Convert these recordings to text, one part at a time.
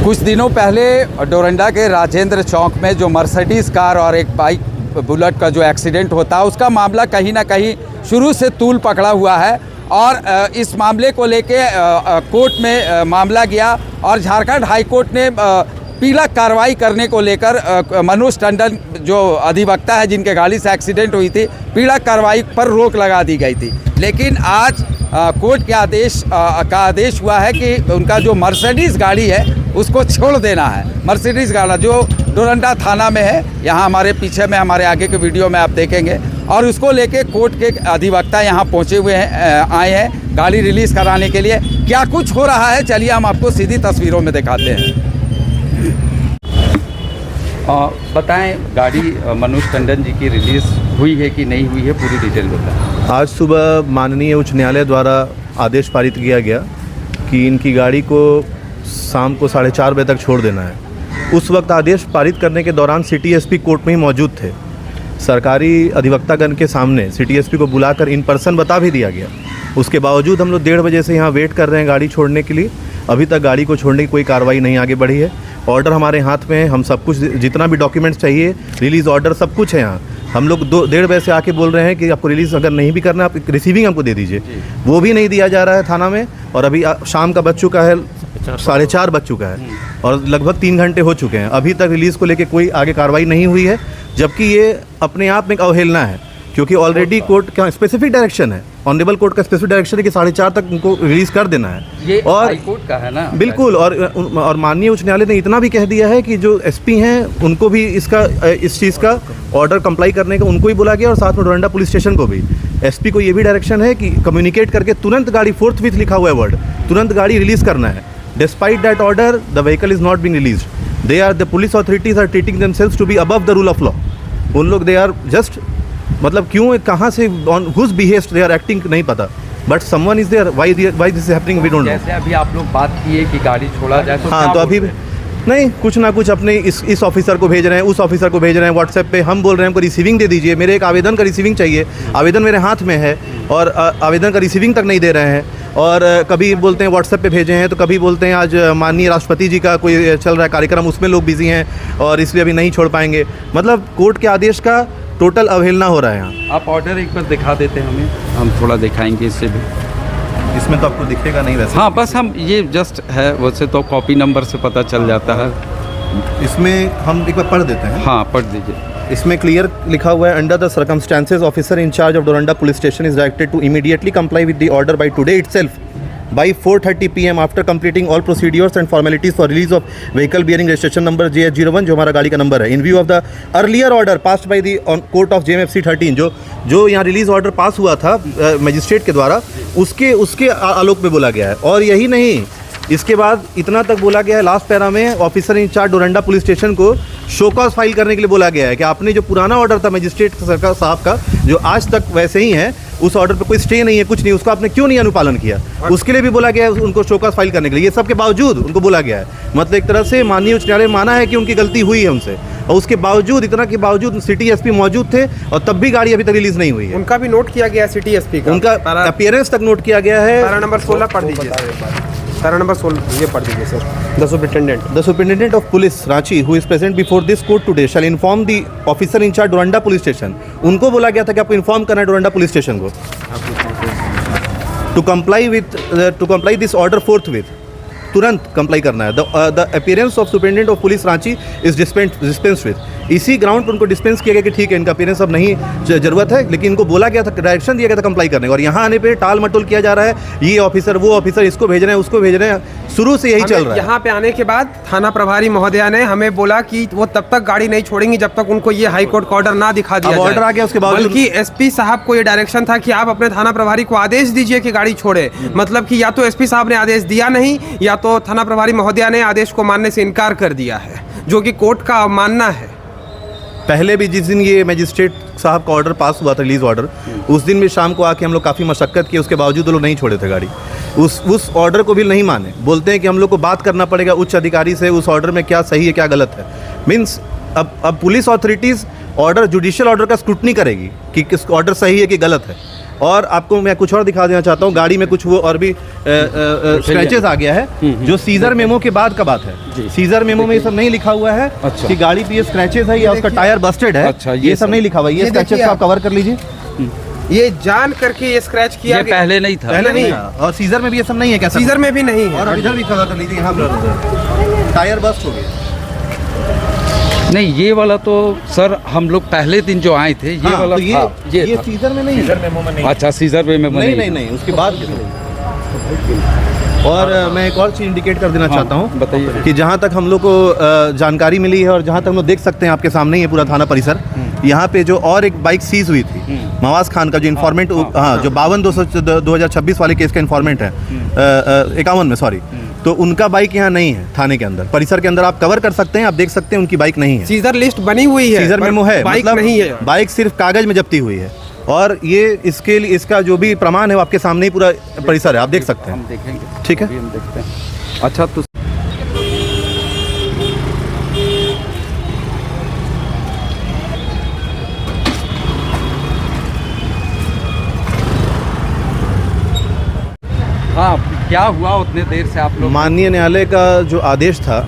कुछ दिनों पहले डोरंडा के राजेंद्र चौक में जो मर्सिडीज़ कार और एक बाइक बुलेट का जो एक्सीडेंट होता है उसका मामला कहीं ना कहीं शुरू से तूल पकड़ा हुआ है और इस मामले को लेके कोर्ट में मामला गया और झारखंड हाई कोर्ट ने पीड़क कार्रवाई करने को लेकर मनोज टंडन जो अधिवक्ता है जिनके गाड़ी से एक्सीडेंट हुई थी पीड़क कार्रवाई पर रोक लगा दी गई थी। लेकिन आज कोर्ट के आदेश हुआ है कि उनका जो मर्सिडीज़ गाड़ी है उसको छोड़ देना है। मर्सिडीज़ गाड़ी जो डोरंडा थाना में है, यहाँ हमारे पीछे में हमारे आगे के वीडियो में आप देखेंगे, और उसको लेके कोर्ट के अधिवक्ता यहाँ पहुँचे हुए हैं, आए हैं गाड़ी रिलीज़ कराने के लिए। क्या कुछ हो रहा है चलिए हम आपको सीधी तस्वीरों में दिखाते हैं। बताएं गाड़ी मनोज टंडन जी की रिलीज़ हुई है कि नहीं हुई है, पूरी डिटेल बताएं। आज सुबह माननीय उच्च न्यायालय द्वारा आदेश पारित किया गया कि इनकी गाड़ी को शाम को 4:30 बजे तक छोड़ देना है। उस वक्त आदेश पारित करने के दौरान सिटी एसपी कोर्ट में ही मौजूद थे। सरकारी अधिवक्तागण के सामने सिटी एसपी को बुलाकर इन पर्सन बता भी दिया गया। उसके बावजूद हम लोग 1:30 बजे से यहाँ वेट कर रहे हैं गाड़ी छोड़ने के लिए। अभी तक गाड़ी को छोड़ने की कोई कार्रवाई नहीं आगे बढ़ी है। ऑर्डर हमारे हाथ में है, हम सब कुछ जितना भी डॉक्यूमेंट्स चाहिए, रिलीज़ ऑर्डर सब कुछ है यहाँ। हम लोग 1:30 बजे से आके बोल रहे हैं कि आपको रिलीज़ अगर नहीं भी करना आप रिसीविंग हमको दे दीजिए, वो भी नहीं दिया जा रहा है थाना में। और अभी शाम का बज चुका है, 4:30 बज चुका है और लगभग 3 घंटे हो चुके हैं। अभी तक रिलीज़ को लेके कोई आगे कार्रवाई नहीं हुई है, जबकि ये अपने आप में एक अवहेलना है, क्योंकि ऑलरेडी कोर्ट का स्पेसिफिक डायरेक्शन है, ऑनरेबल कोर्ट का स्पेसिफिक डायरेक्शन है कि 4:30 तक उनको रिलीज़ कर देना है। ये और हाई कोर्ट का है ना, बिल्कुल। और माननीय उच्च न्यायालय ने इतना भी कह दिया है कि जो एसपी हैं उनको भी इस चीज़ का ऑर्डर कंप्लाई करने का उनको ही बोला गया, और साथ में डोरंडा पुलिस स्टेशन को भी। एसपी को ये भी डायरेक्शन है कि कम्युनिकेट करके तुरंत गाड़ी 4th विथ लिखा हुआ है वर्ड, तुरंत गाड़ी रिलीज़ करना है। Despite that order the vehicle is not being released. They are the police authorities are treating themselves to be above the rule of law. उन लोग दे आर जस्ट मतलब क्यों कहाँ से on whose behest they are acting नहीं पता, but someone is there, why this is happening we don't know. जैसे अभी आप लोग बात किए कि गाड़ी छोड़ा जाए तो हाँ, तो अभी नहीं, कुछ ना कुछ अपने इस ऑफिसर को भेज रहे हैं, उस ऑफिसर को भेज रहे हैं व्हाट्सएप पे। हम बोल रहे हैं हमको रिसीविंग दे दीजिए, मेरे एक आवेदन का रिसीविंग चाहिए, आवेदन मेरे हाथ में है और आवेदन का रिसीविंग तक नहीं दे रहे हैं। और कभी बोलते हैं व्हाट्सएप पे भेजे हैं, तो कभी बोलते हैं आज माननीय राष्ट्रपति जी का कोई चल रहा है कार्यक्रम, उसमें लोग बिजी हैं और इसलिए अभी नहीं छोड़ पाएंगे। मतलब कोर्ट के आदेश का टोटल अवहेलना हो रहा है यहाँ। आप ऑर्डर एक बार दिखा देते हैं हमें, हम थोड़ा दिखाएंगे इससे भी। इसमें तो आपको दिखेगा नहीं वैसे। हाँ, बस हम ये जस्ट है, वैसे तो कॉपी नंबर से पता चल जाता है। इसमें हम एक बार पढ़ देते हैं। हाँ, पढ़ दीजिए। इसमें क्लियर लिखा हुआ है, under the circumstances officer in charge of Doranda police station is directed to immediately comply with the order by today itself by 4:30 PM after completing all procedures and formalities for release of vehicle bearing registration number JH01 जो हमारा गाड़ी का number है, in view of the earlier order passed by the court of JMFC 13 जो यहाँ release order pass हुआ था magistrate के द्वारा, उसके आलोक में बोला गया है। और यही नहीं, इसके बाद इतना तक बोला गया है लास्ट पैरा में, officer in charge Doranda police station को शो कॉज फाइल करने के लिए बोला गया है कि आपने जो पुराना ऑर्डर था मजिस्ट्रेट सरकार साहब का, जो आज तक वैसे ही है, उस ऑर्डर पर कोई स्टे नहीं है, कुछ नहीं, उसका आपने क्यों नहीं अनुपालन किया, उसके लिए भी बोला गया है उनको शो कॉज फाइल करने के लिए। ये सब के बावजूद उनको बोला गया है, मतलब एक तरह से माननीय उच्च न्यायालय माना है कि उनकी गलती हुई है उनसे, और उसके बावजूद इतना के बावजूद सिटी एसपी मौजूद थे और तब भी गाड़ी अभी तक रिलीज नहीं हुई है। उनका भी नोट किया गया है, सिटी एसपी का, उनका अपीयरेंस तक नोट किया गया है। पैरा नंबर 16 पढ़ दीजिए, पैरा नंबर 16 ये पढ़ दीजिए sir. The superintendent of police Ranchi who is present before this court today shall inform the officer in charge Doranda police station. उनको बोला गया था कि आपको इन्फॉर्म करना है डोरंडा पुलिस स्टेशन को, to comply this order forthwith, तुरंत कंप्लाई करना है। The appearance of superintendent of police Ranchi is dispense with. इसी ग्राउंड पर उनको डिस्पेंस किया गया कि ठीक है इनका अपीयरेंस अब नहीं जरूरत है, लेकिन इनको बोला गया था, डायरेक्शन दिया गया था कंप्लाई करने का, और यहाँ आने पे टाल मटोल किया जा रहा है, ये ऑफिसर वो ऑफिसर, इसको भेज रहे हैं उसको भेज रहे हैं, शुरू से यही चल रहा है। यहाँ पे आने के बाद थाना प्रभारी महोदया ने हमें बोला कि वो तब तक गाड़ी नहीं छोड़ेंगी जब तक उनको ये हाई कोर्ट का ऑर्डर ना दिखा दिया जाए। ऑर्डर आ गया उसके बाद, बल्कि एसपी साहब को ये डायरेक्शन था कि आप अपने थाना प्रभारी को आदेश दीजिए कि गाड़ी छोड़े। मतलब कि या तो एसपी साहब ने आदेश दिया नहीं, या तो थाना प्रभारी महोदया ने आदेश को मानने से इनकार कर दिया है, जो कि कोर्ट का मानना है। पहले भी जिस दिन ये मजिस्ट्रेट साहब का ऑर्डर पास हुआ था, रिलीज ऑर्डर, उस दिन भी शाम को आके हम लोग काफ़ी मशक्कत की, उसके बावजूद वो लोग नहीं छोड़े थे गाड़ी, उस ऑर्डर को भी नहीं माने। बोलते हैं कि हम लोग को बात करना पड़ेगा उच्च अधिकारी से, उस ऑर्डर में क्या सही है क्या गलत है। मीन्स अब police authorities order, judicial order का स्क्रूटनी करेगी कि किस ऑर्डर सही है कि गलत है, और आपको मैं कुछ और दिखा देना चाहता हूँ, गाड़ी में कुछ वो और भी स्क्रैचेस आ गया है, जो सीजर मेमो के बाद का बात है। सीजर मेमो में ये सब नहीं लिखा हुआ है अच्छा। कि गाड़ी पे ये स्क्रैचेस है या उसका टायर बस्टेड है। अच्छा, ये सब नहीं लिखा हुआ। ये स्क्रैचेस को आप कवर कर लीजिए। ये जान करके ये स्क्रैच किया ये पहले नहीं था। पहले नहीं था। और सीजर में भी ये सब नहीं है क्या? सीजर में भी नहीं है। और इधर भी कवर कर लीजिए, यहाँ टायर बस्ट हो गया। नहीं, ये वाला तो सर हम लोग पहले दिन जो आए थे ये वाला तो था। ये था। सीजर में नहीं है। अच्छा, सीजर में नहीं, उसके बाद। और मैं एक और चीज़ इंडिकेट कर देना चाहता हूँ, बताइए कि जहाँ तक हम लोग को जानकारी मिली है और जहाँ तक हम लोग देख सकते हैं, आपके सामने ही है पूरा थाना परिसर। यहाँ पे जो और एक बाइक सीज हुई थी, नवाज खान का जो इन्फॉर्मेंट, हाँ, जो 52-2026 वाले केस का इन्फॉर्मेंट है, 51 में, सॉरी, तो उनका बाइक यहाँ नहीं है थाने के अंदर। परिसर के अंदर आप कवर कर सकते हैं, आप देख सकते हैं उनकी बाइक नहीं है। सीजर लिस्ट बनी हुई है, सीजर मेमो है, बाइक मतलब नहीं है। बाइक सिर्फ कागज में जब्ती हुई है। और ये इसके लिए इसका जो भी प्रमाण है वो आपके सामने ही पूरा परिसर है, आप देख सकते हम हैं। देखेंगे, ठीक है, अभी हम देखते हैं। अच्छा, तो हाँ, क्या हुआ उतने देर से आप लोग? माननीय न्यायालय का जो आदेश था,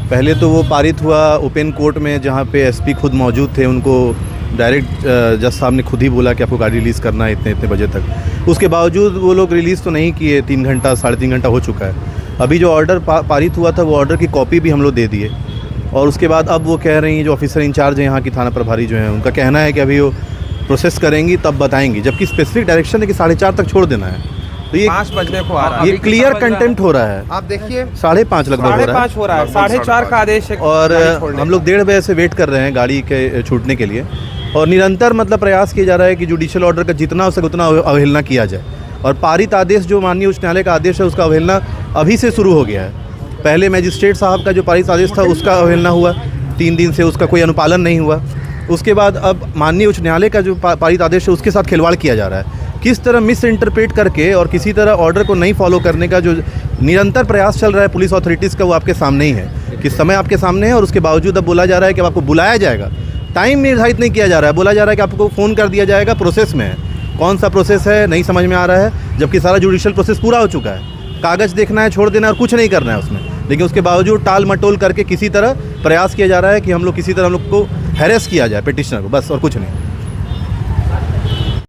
पहले तो वो पारित हुआ ओपन कोर्ट में, जहाँ पे एसपी खुद मौजूद थे। उनको डायरेक्ट जज साहब ने खुद ही बोला कि आपको गाड़ी रिलीज़ करना है इतने बजे तक। उसके बावजूद वो लोग रिलीज़ तो नहीं किए। 3 घंटा 3.5 घंटा हो चुका है। अभी जो ऑर्डर पारित हुआ था, वो ऑर्डर की कॉपी भी हम लोग दे दिए। और उसके बाद अब वो कह रही हैं, जो ऑफिसर इंचार्ज हैं यहाँ की थाना प्रभारी जो हैं, उनका कहना है कि अभी वो प्रोसेस करेंगी तब बताएंगी, जबकि स्पेसिफिक डायरेक्शन है कि 4:30 तक छोड़ देना है। तो ये 5 बजने को आ रहा है। ये क्लियर कंटेम्प्ट हो रहा है। आप देखिए, 5:30 लगभग हो रहा है। 5:30 हो रहा है, 4:30 का आदेश है। और हम लोग 1:30 बजे से वेट कर रहे हैं गाड़ी के छूटने के लिए। और निरंतर मतलब प्रयास किया जा रहा है कि जुडिशियल ऑर्डर का जितना हो सके उतना अवहेलना किया जाए। और पारित आदेश, जो माननीय उच्च न्यायालय का आदेश है, उसका अवहेलना अभी से शुरू हो गया है। पहले मैजिस्ट्रेट साहब का जो पारित आदेश था, उसका अवहेलना हुआ 3 दिन से, उसका कोई अनुपालन नहीं हुआ। उसके बाद अब माननीय उच्च न्यायालय का जो पारित आदेश है, उसके साथ खिलवाड़ किया जा रहा है। किस तरह मिस इंटरप्रेट करके और किसी तरह ऑर्डर को नहीं फॉलो करने का जो निरंतर प्रयास चल रहा है पुलिस अथॉरिटीज़ का, वो आपके सामने ही है। कि समय आपके सामने है और उसके बावजूद अब बोला जा रहा है कि अब आपको बुलाया जाएगा। टाइम निर्धारित नहीं किया जा रहा है, बोला जा रहा है कि आपको फ़ोन कर दिया जाएगा, प्रोसेस में है। कौन सा प्रोसेस है नहीं समझ में आ रहा है, जबकि सारा जुडिशियल प्रोसेस पूरा हो चुका है। कागज़ देखना है, छोड़ देना है और कुछ नहीं करना है उसमें। लेकिन उसके बावजूद टाल मटोल करके किसी तरह प्रयास किया जा रहा है कि हम लोग किसी तरह हम लोग को हैरेस किया जाए, पिटिशनर को, बस, और कुछ नहीं।